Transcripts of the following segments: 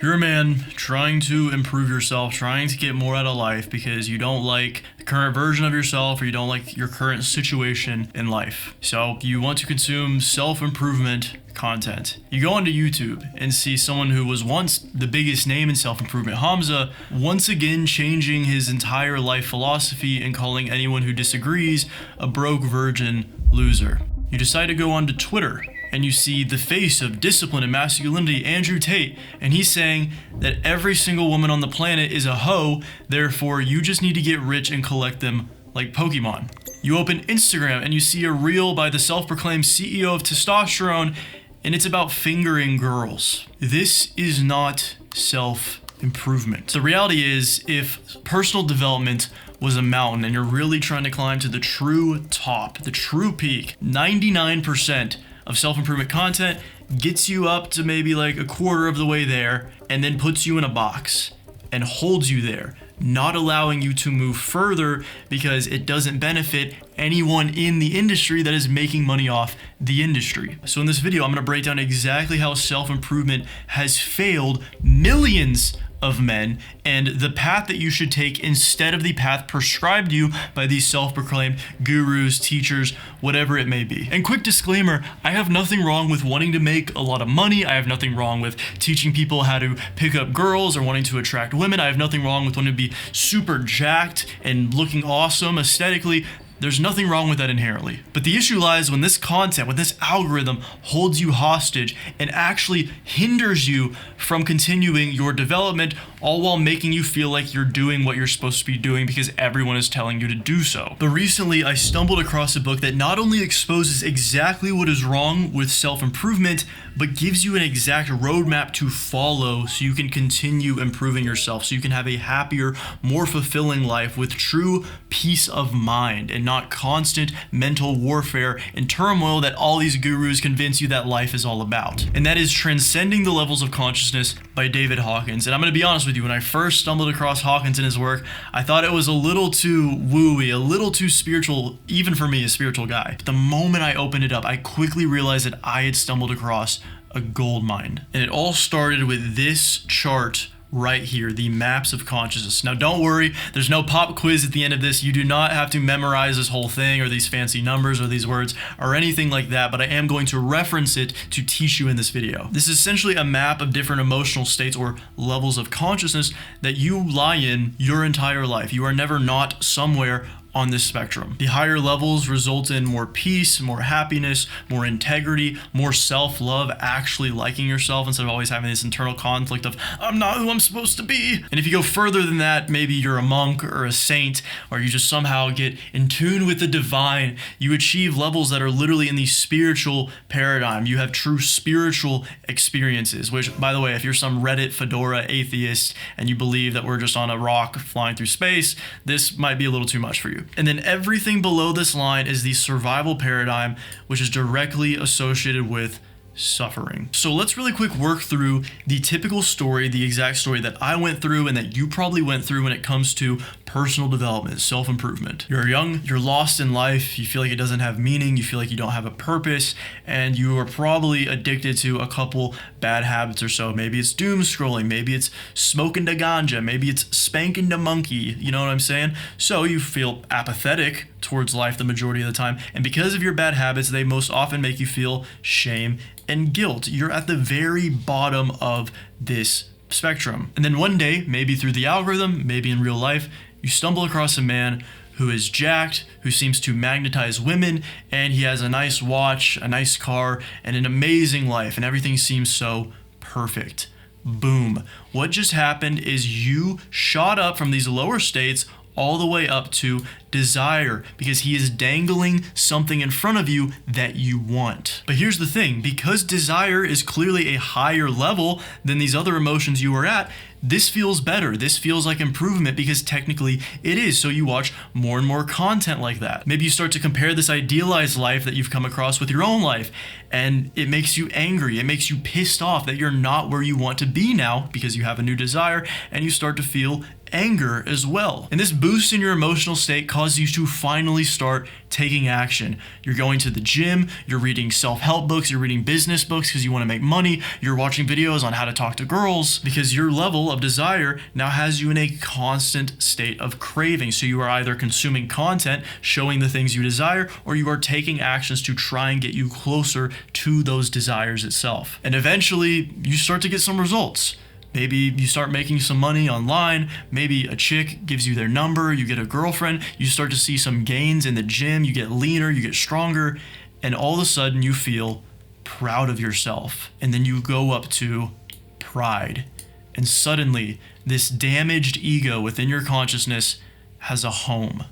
You're a man trying to improve yourself, trying to get more out of life because you don't like the current version of yourself or you don't like your current situation in life. So you want to consume self-improvement content. You go onto YouTube and see someone who was once the biggest name in self-improvement, Hamza, once again changing his entire life philosophy and calling anyone who disagrees a broke virgin loser. You decide to go onto Twitter and you see the face of discipline and masculinity, Andrew Tate, and he's saying that every single woman on the planet is a hoe, therefore you just need to get rich and collect them like Pokemon. You open Instagram and you see a reel by the self-proclaimed CEO of testosterone, and it's about fingering girls. This is not self-improvement. The reality is, if personal development was a mountain and you're really trying to climb to the true top, the true peak, 99% of self-improvement content gets you up to maybe like a quarter of the way there and then puts you in a box and holds you there, not allowing you to move further because it doesn't benefit anyone in the industry that is making money off the industry. So in this video, I'm going to break down exactly how self-improvement has failed millions of men and the path that you should take instead of the path prescribed you by these self-proclaimed gurus, teachers, whatever it may be. And quick disclaimer, I have nothing wrong with wanting to make a lot of money. I have nothing wrong with teaching people how to pick up girls or wanting to attract women. I have nothing wrong with wanting to be super jacked and looking awesome aesthetically. There's nothing wrong with that inherently. But the issue lies when this content, when this algorithm holds you hostage and actually hinders you from continuing your development, all while making you feel like you're doing what you're supposed to be doing because everyone is telling you to do so. But recently, I stumbled across a book that not only exposes exactly what is wrong with self-improvement, but gives you an exact roadmap to follow so you can continue improving yourself, so you can have a happier, more fulfilling life with true peace of mind and not constant mental warfare and turmoil that all these gurus convince you that life is all about. And that is Transcending the Levels of Consciousness by David Hawkins. And I'm going to be honest with you, when I first stumbled across Hawkins and his work, I thought it was a little too woo-y, a little too spiritual, even for me, a spiritual guy. But the moment I opened it up, I quickly realized that I had stumbled across a gold mine. And it all started with this chart right here, the maps of consciousness. Now don't worry, there's no pop quiz at the end of this. You do not have to memorize this whole thing or these fancy numbers or these words or anything like that, but I am going to reference it to teach you in this video. This is essentially a map of different emotional states or levels of consciousness that you lie in your entire life. You are never not somewhere on this spectrum. The higher levels result in more peace, more happiness, more integrity, more self-love, actually liking yourself instead of always having this internal conflict of, I'm not who I'm supposed to be. And if you go further than that, maybe you're a monk or a saint, or you just somehow get in tune with the divine, you achieve levels that are literally in the spiritual paradigm. You have true spiritual experiences, which, by the way, if you're some Reddit fedora atheist and you believe that we're just on a rock flying through space, this might be a little too much for you. And then everything below this line is the survival paradigm, which is directly associated with suffering. So let's really quick work through the typical story, the exact story that I went through and that you probably went through when it comes to personal development, self-improvement. You're young, you're lost in life, you feel like it doesn't have meaning, you feel like you don't have a purpose, and you are probably addicted to a couple bad habits or so. Maybe it's doom scrolling, maybe it's smoking the ganja, maybe it's spanking the monkey, you know what I'm saying? So you feel apathetic towards life the majority of the time, and because of your bad habits, they most often make you feel shame and guilt. You're at the very bottom of this spectrum. And then one day, maybe through the algorithm, maybe in real life, you stumble across a man who is jacked, who seems to magnetize women, and he has a nice watch, a nice car, and an amazing life, and everything seems so perfect. Boom. What just happened is you shot up from these lower states all the way up to desire, because he is dangling something in front of you that you want. But here's the thing, because desire is clearly a higher level than these other emotions you are at, this feels better. This feels like improvement because technically it is. So you watch more and more content like that. Maybe you start to compare this idealized life that you've come across with your own life, and it makes you angry. It makes you pissed off that you're not where you want to be now because you have a new desire, and you start to feel anger as well. And this boost in your emotional state causes you to finally start taking action. You're going to the gym, you're reading self-help books, you're reading business books because you want to make money, you're watching videos on how to talk to girls, because your level of desire now has you in a constant state of craving. So you are either consuming content showing the things you desire, or you are taking actions to try and get you closer to those desires itself. And eventually you start to get some results. Maybe you start making some money online, maybe a chick gives you their number, you get a girlfriend, you start to see some gains in the gym, you get leaner, you get stronger, and all of a sudden you feel proud of yourself. And then you go up to pride. And suddenly, this damaged ego within your consciousness has a home.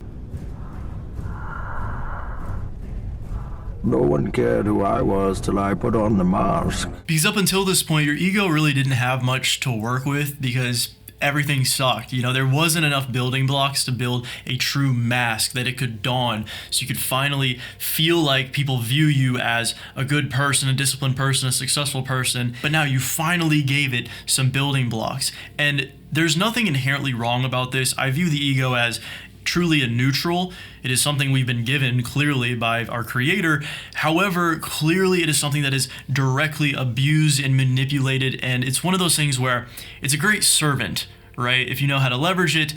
No one cared who I was till I put on the mask. Because up until this point, your ego really didn't have much to work with because everything sucked. You know, there wasn't enough building blocks to build a true mask that it could don so you could finally feel like people view you as a good person, a disciplined person, a successful person. But now you finally gave it some building blocks. And there's nothing inherently wrong about this. I view the ego as truly a neutral. It is something we've been given clearly by our creator. However, clearly it is something that is directly abused and manipulated, and it's one of those things where it's a great servant, right? If you know how to leverage it,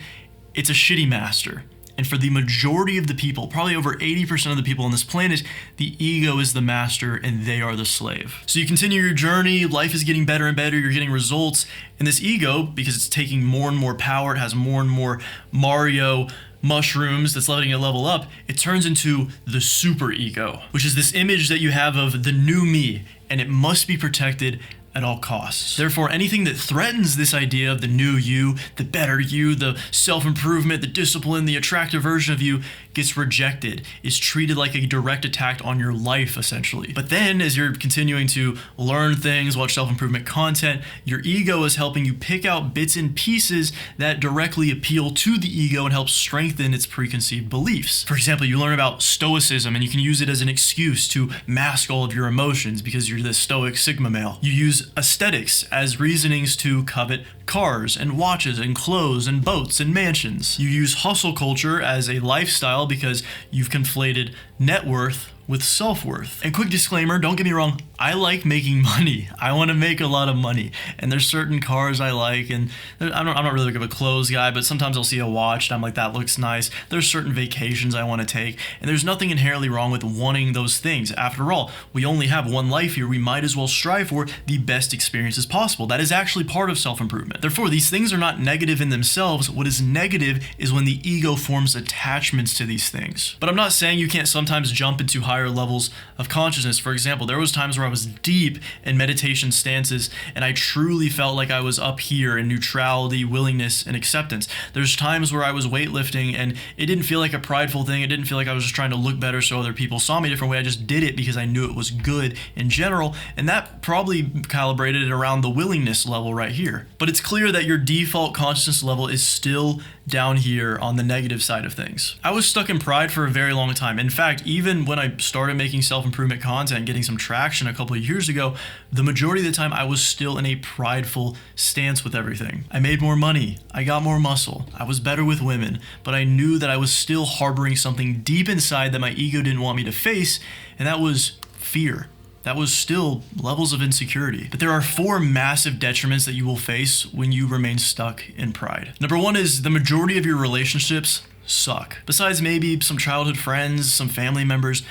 it's a shitty master. And for the majority of the people, probably over 80% of the people on this planet, the ego is the master and they are the slave. So you continue your journey, life is getting better and better, you're getting results, and this ego, because it's taking more and more power, it has more and more Mario mushrooms that's letting it level up, it turns into the super ego, which is this image that you have of the new me, and it must be protected at all costs. Therefore, anything that threatens this idea of the new you, the better you, the self-improvement, the discipline, the attractive version of you gets rejected, is treated like a direct attack on your life, essentially. But then, as you're continuing to learn things, watch self-improvement content, your ego is helping you pick out bits and pieces that directly appeal to the ego and help strengthen its preconceived beliefs. For example, you learn about stoicism and you can use it as an excuse to mask all of your emotions because you're the stoic Sigma male. You use aesthetics as reasonings to covet cars and watches and clothes and boats and mansions. You use hustle culture as a lifestyle because you've conflated net worth with self-worth. And quick disclaimer, don't get me wrong, I like making money. I want to make a lot of money. And there's certain cars I like, and I'm not really like a clothes guy, but sometimes I'll see a watch and I'm like, that looks nice. There's certain vacations I want to take, and there's nothing inherently wrong with wanting those things. After all, we only have one life here. We might as well strive for the best experiences possible. That is actually part of self-improvement. Therefore, these things are not negative in themselves. What is negative is when the ego forms attachments to these things. But I'm not saying you can't sometimes jump into higher levels of consciousness. For example, there was times where I was deep in meditation stances and I truly felt like I was up here in neutrality, willingness, and acceptance. There's times where I was weightlifting and it didn't feel like a prideful thing. It didn't feel like I was just trying to look better so other people saw me a different way. I just did it because I knew it was good in general, and that probably calibrated it around the willingness level right here. But it's clear that your default consciousness level is still down here on the negative side of things. I was stuck in pride for a very long time. In fact, even when I started making self-improvement content, getting some traction a couple of years ago, the majority of the time I was still in a prideful stance with everything. I made more money, I got more muscle, I was better with women, but I knew that I was still harboring something deep inside that my ego didn't want me to face, and that was fear. That was still levels of insecurity. But there are 4 massive detriments that you will face when you remain stuck in pride. Number 1 is the majority of your relationships suck. Besides maybe some childhood friends, some family members,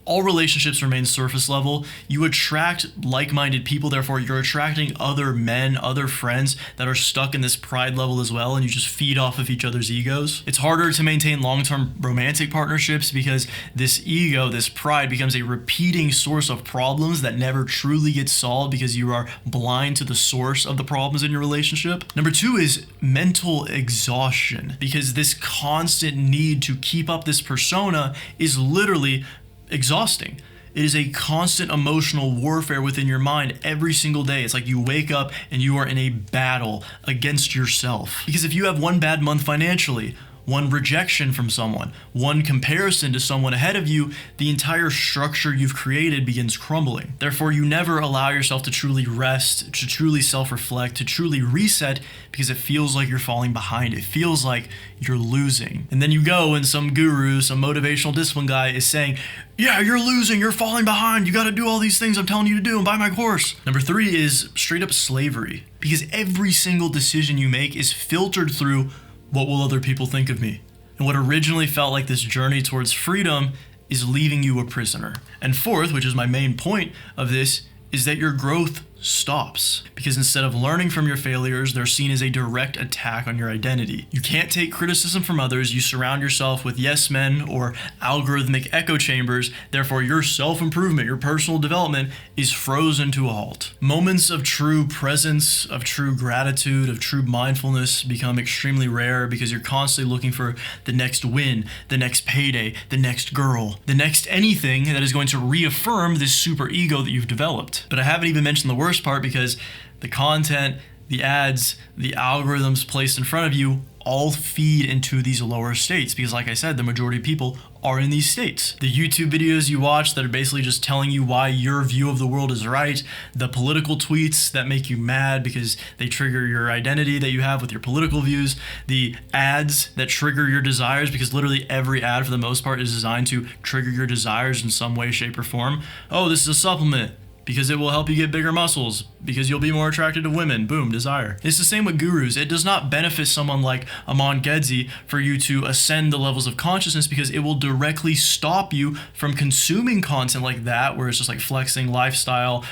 all relationships remain surface level. You attract like-minded people, therefore you're attracting other men, other friends that are stuck in this pride level as well, and you just feed off of each other's egos. It's harder to maintain long-term romantic partnerships because this ego, this pride, becomes a repeating source of problems that never truly get solved because you are blind to the source of the problems in your relationship. Number 2 is mental exhaustion, because this constant need to keep up this persona is literally exhausting. It is a constant emotional warfare within your mind every single day. It's like you wake up and you are in a battle against yourself. Because if you have one bad month financially, one rejection from someone, one comparison to someone ahead of you, the entire structure you've created begins crumbling. Therefore, you never allow yourself to truly rest, to truly self-reflect, to truly reset, because it feels like you're falling behind. It feels like you're losing. And then you go and some guru, some motivational discipline guy is saying, yeah, you're losing, you're falling behind, you gotta do all these things I'm telling you to do and buy my course. Number 3 is straight up slavery, because every single decision you make is filtered through what will other people think of me. And what originally felt like this journey towards freedom is leaving you a prisoner. And 4th, which is my main point of this, is that your growth stops, because instead of learning from your failures, they're seen as a direct attack on your identity. You can't take criticism from others. You surround yourself with yes men or algorithmic echo chambers. Therefore, your self-improvement, your personal development is frozen to a halt. Moments of true presence, of true gratitude, of true mindfulness become extremely rare, because you're constantly looking for the next win, the next payday, the next girl, the next anything that is going to reaffirm this super ego that you've developed. But I haven't even mentioned the worst part, because the content, the ads, the algorithms placed in front of you all feed into these lower states, because like I said, the majority of people are in these states. The YouTube videos you watch that are basically just telling you why your view of the world is right, the political tweets that make you mad because they trigger your identity that you have with your political views, the ads that trigger your desires, because literally every ad for the most part is designed to trigger your desires in some way, shape, or form. Oh, this is a supplement because it will help you get bigger muscles, because you'll be more attracted to women. Boom, desire. It's the same with gurus. It does not benefit someone like Aman Gedzi for you to ascend the levels of consciousness, because it will directly stop you from consuming content like that, where it's just like flexing lifestyle,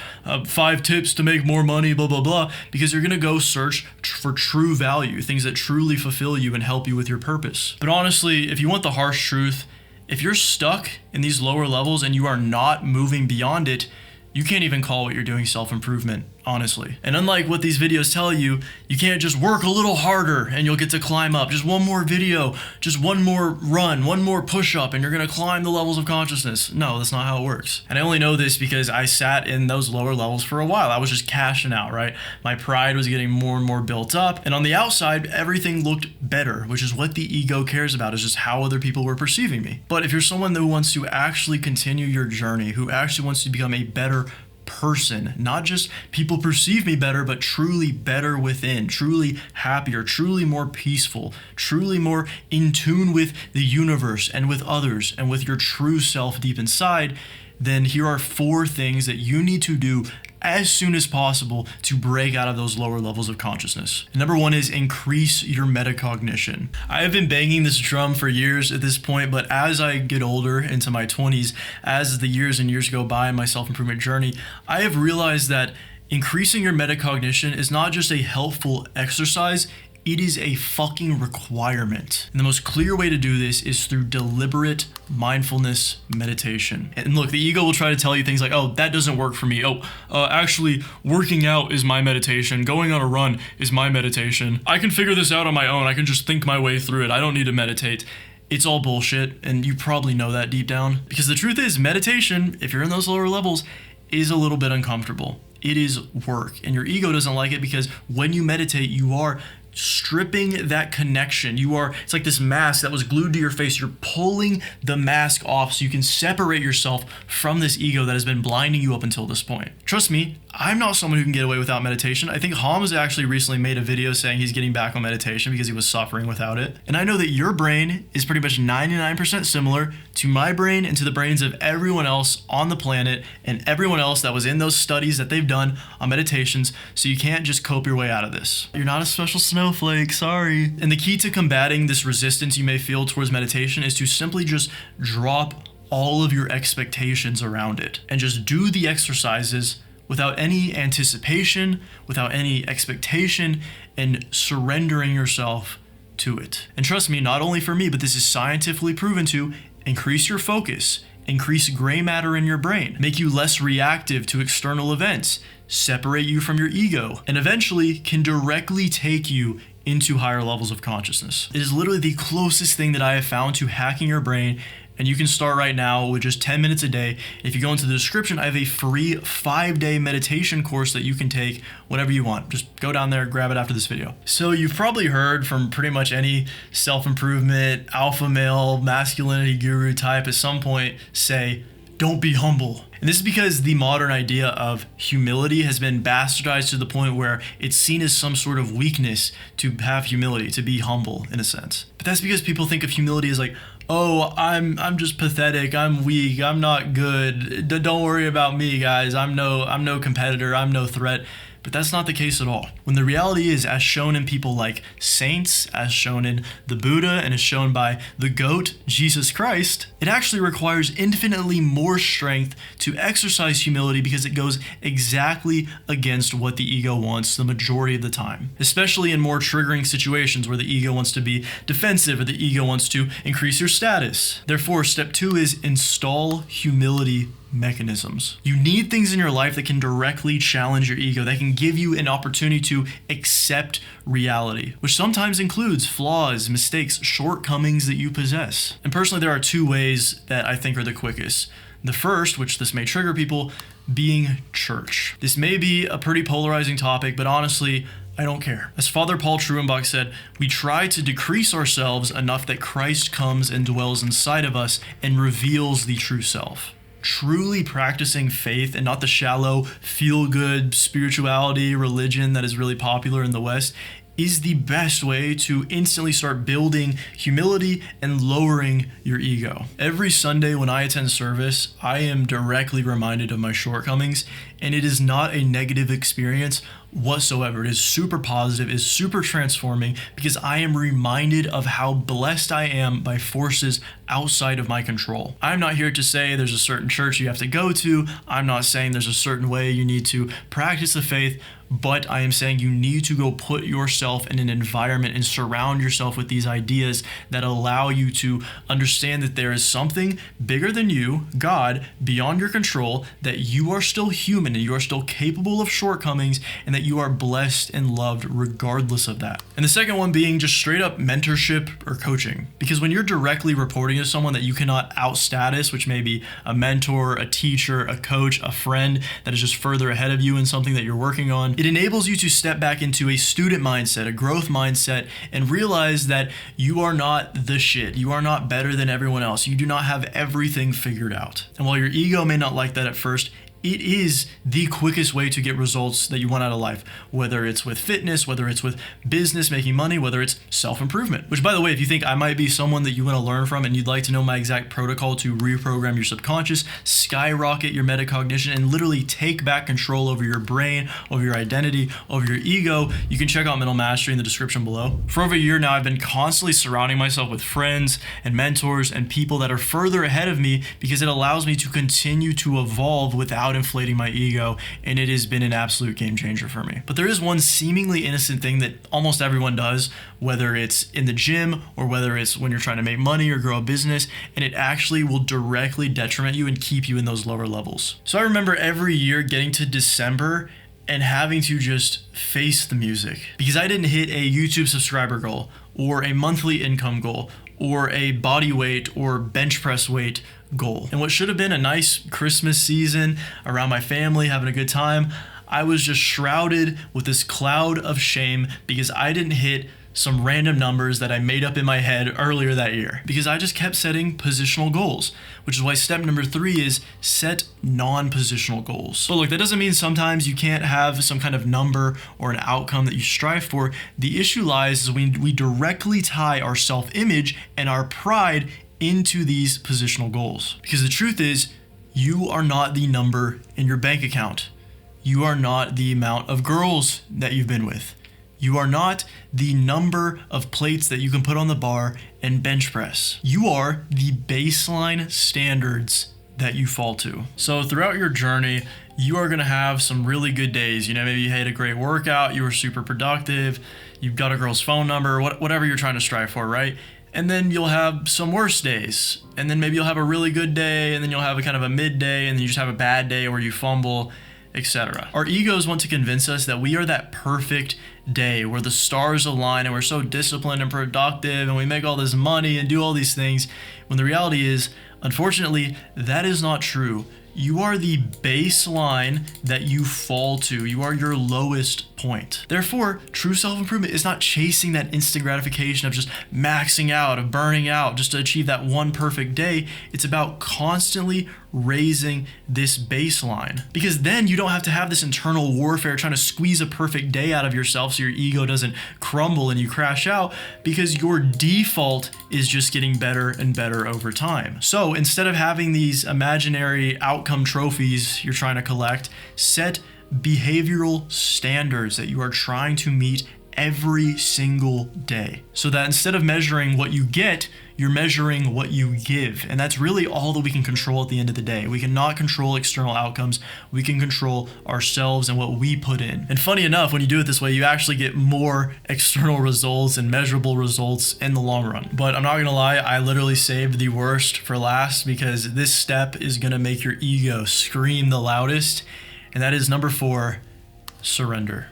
5 tips to make more money, blah, blah, blah, because you're going to go search for true value, things that truly fulfill you and help you with your purpose. But honestly, if you want the harsh truth, if you're stuck in these lower levels and you are not moving beyond it, you can't even call what you're doing self-improvement, honestly. And unlike what these videos tell you, you can't just work a little harder and you'll get to climb up. Just one more video, just one more run, one more push-up, and you're gonna climb the levels of consciousness. No, that's not how it works. And I only know this because I sat in those lower levels for a while. I was just cashing out, right? My pride was getting more and more built up, and on the outside, everything looked better, which is what the ego cares about, is just how other people were perceiving me. But if you're someone who wants to actually continue your journey, who actually wants to become a better person, not just people perceive me better, but truly better within, truly happier, truly more peaceful, truly more in tune with the universe and with others and with your true self deep inside, then here are 4 things that you need to do as soon as possible to break out of those lower levels of consciousness. Number 1 is increase your metacognition. I have been banging this drum for years at this point, but as I get older into my 20s, as the years and years go by in my self-improvement journey, I have realized that increasing your metacognition is not just a helpful exercise, it is a fucking requirement. And the most clear way to do this is through deliberate mindfulness meditation. And look, the ego will try to tell you things like, oh, that doesn't work for me. Actually, working out is my meditation. Going on a run is my meditation. I can figure this out on my own. I can just think my way through it. I don't need to meditate. It's all bullshit, and you probably know that deep down. Because the truth is, meditation, if you're in those lower levels, is a little bit uncomfortable. It is work, and your ego doesn't like it, because when you meditate, you are stripping that connection. It's like this mask that was glued to your face. You're pulling the mask off so you can separate yourself from this ego that has been blinding you up until this point. Trust me, I'm not someone who can get away without meditation. I think Hamza actually recently made a video saying he's getting back on meditation because he was suffering without it. And I know that your brain is pretty much 99% similar to my brain and to the brains of everyone else on the planet and everyone else that was in those studies that they've done on meditations, so you can't just cope your way out of this. You're not a special snowflake, sorry. And the key to combating this resistance you may feel towards meditation is to simply just drop all of your expectations around it and just do the exercises without any anticipation, without any expectation, and surrendering yourself to it. And trust me, not only for me, but this is scientifically proven to increase your focus, increase gray matter in your brain, make you less reactive to external events, separate you from your ego, and eventually can directly take you into higher levels of consciousness. It is literally the closest thing that I have found to hacking your brain And you can start right now with just 10 minutes a day. If you go into the description, I have a free 5-day meditation course that you can take whenever you want. Just go down there, grab it after this video. So you've probably heard from pretty much any self-improvement, alpha male, masculinity guru type at some point say, don't be humble. And this is because the modern idea of humility has been bastardized to the point where it's seen as some sort of weakness to have humility, to be humble in a sense. But that's because people think of humility as like, oh, I'm just pathetic, I'm weak, I'm not good. Don't worry about me, guys. I'm no competitor, I'm no threat. But that's not the case at all. When the reality is, as shown in people like saints, as shown in the Buddha, and as shown by the GOAT, Jesus Christ, it actually requires infinitely more strength to exercise humility because it goes exactly against what the ego wants the majority of the time. Especially in more triggering situations where the ego wants to be defensive or the ego wants to increase your status. Therefore, step 2 is install humility mechanisms. You need things in your life that can directly challenge your ego, that can give you an opportunity to accept reality, which sometimes includes flaws, mistakes, shortcomings that you possess. And personally, there are 2 ways that I think are the quickest. The first, which this may trigger people, being church. This may be a pretty polarizing topic, but honestly, I don't care. As Father Paul Truenbach said, we try to decrease ourselves enough that Christ comes and dwells inside of us and reveals the true self. Truly practicing faith and not the shallow, feel-good spirituality, religion that is really popular in the West is the best way to instantly start building humility and lowering your ego. Every Sunday when I attend service, I am directly reminded of my shortcomings, and it is not a negative experience whatsoever. It is super positive, it is super transforming because I am reminded of how blessed I am by forces outside of my control. I'm not here to say there's a certain church you have to go to. I'm not saying there's a certain way you need to practice the faith, but I am saying you need to go put yourself in an environment and surround yourself with these ideas that allow you to understand that there is something bigger than you, God, beyond your control, that you are still human and you are still capable of shortcomings, and that you are blessed and loved regardless of that. And the second one being just straight up mentorship or coaching. Because when you're directly reporting to someone that you cannot outstatus, which may be a mentor, a teacher, a coach, a friend that is just further ahead of you in something that you're working on, it enables you to step back into a student mindset, a growth mindset, and realize that you are not the shit. You are not better than everyone else. You do not have everything figured out. And while your ego may not like that at first, it is the quickest way to get results that you want out of life, whether it's with fitness, whether it's with business, making money, whether it's self-improvement. Which, by the way, if you think I might be someone that you want to learn from and you'd like to know my exact protocol to reprogram your subconscious, skyrocket your metacognition, and literally take back control over your brain, over your identity, over your ego, you can check out Mental Mastery in the description below. For over a year now, I've been constantly surrounding myself with friends and mentors and people that are further ahead of me because it allows me to continue to evolve without inflating my ego, and it has been an absolute game changer for me. But there is one seemingly innocent thing that almost everyone does, whether it's in the gym or whether it's when you're trying to make money or grow a business, and it actually will directly detriment you and keep you in those lower levels. So I remember every year getting to December and having to just face the music because I didn't hit a YouTube subscriber goal or a monthly income goal or a body weight or bench press weight goal. And what should have been a nice Christmas season around my family, having a good time, I was just shrouded with this cloud of shame because I didn't hit some random numbers that I made up in my head earlier that year because I just kept setting positional goals, which is why step number 3 is set non-positional goals. So look, that doesn't mean sometimes you can't have some kind of number or an outcome that you strive for. The issue lies is when we directly tie our self-image and our pride into these positional goals. Because the truth is, you are not the number in your bank account. You are not the amount of girls that you've been with. You are not the number of plates that you can put on the bar and bench press. You are the baseline standards that you fall to. So throughout your journey, you are gonna have some really good days. You know, maybe you had a great workout, you were super productive, you've got a girl's phone number, whatever you're trying to strive for, right? And then you'll have some worse days. And then maybe you'll have a really good day, and then you'll have a kind of a midday, and then you just have a bad day where you fumble, etc. Our egos want to convince us that we are that perfect day where the stars align and we're so disciplined and productive and we make all this money and do all these things, when the reality is Unfortunately, that is not true. You are the baseline that you fall to. You are your lowest point. Therefore, true self-improvement is not chasing that instant gratification of just maxing out, of burning out, just to achieve that one perfect day. It's about constantly raising this baseline, because then you don't have to have this internal warfare trying to squeeze a perfect day out of yourself so your ego doesn't crumble and you crash out, because your default is just getting better and better over time. So instead of having these imaginary outcome trophies you're trying to collect, set behavioral standards that you are trying to meet every single day, so that instead of measuring what you get, you're measuring what you give. And that's really all that we can control at the end of the day. We cannot control external outcomes. We can control ourselves and what we put in. And funny enough, when you do it this way, you actually get more external results and measurable results in the long run. But I'm not gonna lie, I literally saved the worst for last, because this step is gonna make your ego scream the loudest. And that is number 4, surrender.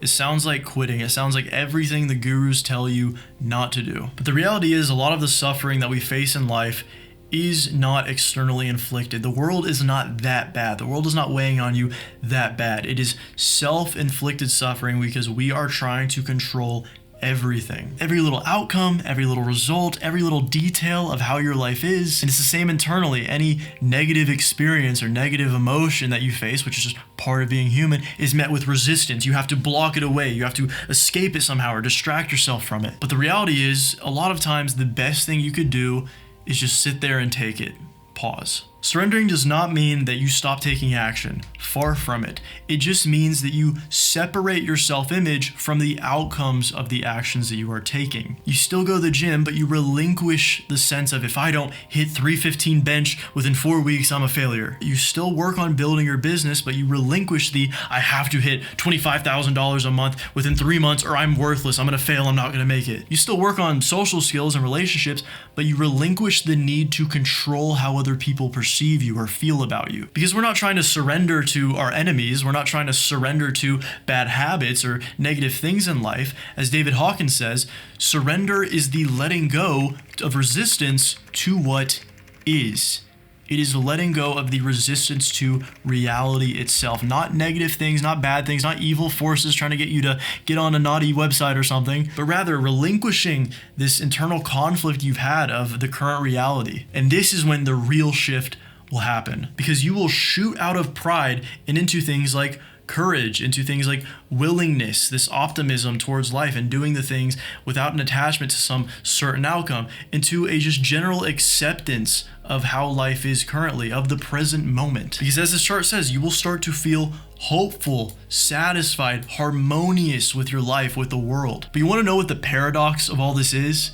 It sounds like quitting. It sounds like everything the gurus tell you not to do. But the reality is, a lot of the suffering that we face in life is not externally inflicted. The world is not that bad. The world is not weighing on you that bad. It is self-inflicted suffering because we are trying to control everything. Every little outcome, every little result, every little detail of how your life is. And it's the same internally. Any negative experience or negative emotion that you face, which is just part of being human, is met with resistance. You have to block it away. You have to escape it somehow or distract yourself from it. But the reality is, a lot of times the best thing you could do is just sit there and take it. Pause. Surrendering does not mean that you stop taking action. Far from it. It just means that you separate your self-image from the outcomes of the actions that you are taking. You still go to the gym, but you relinquish the sense of, if I don't hit 315 bench within 4 weeks, I'm a failure. You still work on building your business, but you relinquish the, I have to hit $25,000 a month within 3 months or I'm worthless, I'm gonna fail, I'm not gonna make it. You still work on social skills and relationships, but you relinquish the need to control how other people perceive you or feel about you. Because we're not trying to surrender to our enemies. We're not trying to surrender to bad habits or negative things in life. As David Hawkins says, surrender is the letting go of resistance to what is. It is letting go of the resistance to reality itself. Not negative things, not bad things, not evil forces trying to get you to get on a naughty website or something, but rather relinquishing this internal conflict you've had of the current reality. And this is when the real shift will happen, because you will shoot out of pride and into things like courage, into things like willingness, this optimism towards life and doing the things without an attachment to some certain outcome, into a just general acceptance of how life is currently, of the present moment. Because as this chart says, you will start to feel hopeful, satisfied, harmonious with your life, with the world. But you want to know what the paradox of all this is?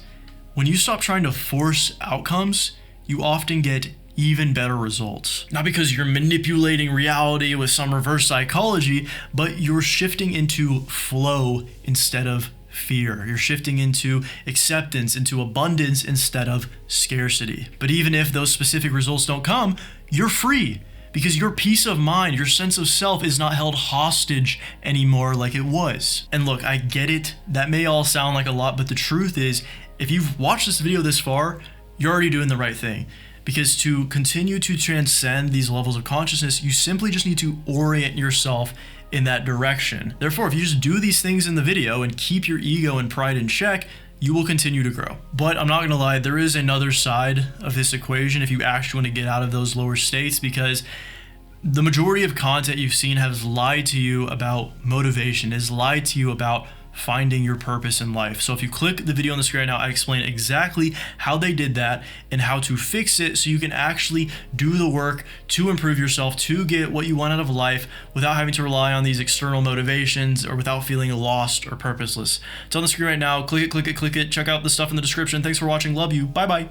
When you stop trying to force outcomes, you often get even better results. Not because you're manipulating reality with some reverse psychology, but you're shifting into flow instead of fear. You're shifting into acceptance, into abundance instead of scarcity. But even if those specific results don't come, you're free, because your peace of mind, your sense of self is not held hostage anymore like it was. And look, I get it. That may all sound like a lot, but the truth is, if you've watched this video this far, you're already doing the right thing. Because to continue to transcend these levels of consciousness, you simply just need to orient yourself in that direction. Therefore, if you just do these things in the video and keep your ego and pride in check, you will continue to grow. But I'm not gonna lie, there is another side of this equation if you actually want to get out of those lower states, because the majority of content you've seen has lied to you about motivation, has lied to you about finding your purpose in life. So if you click the video on the screen right now, I explain exactly how they did that and how to fix it so you can actually do the work to improve yourself, to get what you want out of life without having to rely on these external motivations or without feeling lost or purposeless. It's on the screen right now. Click it, click it, click it. Check out the stuff in the description. Thanks for watching. Love you. Bye-bye.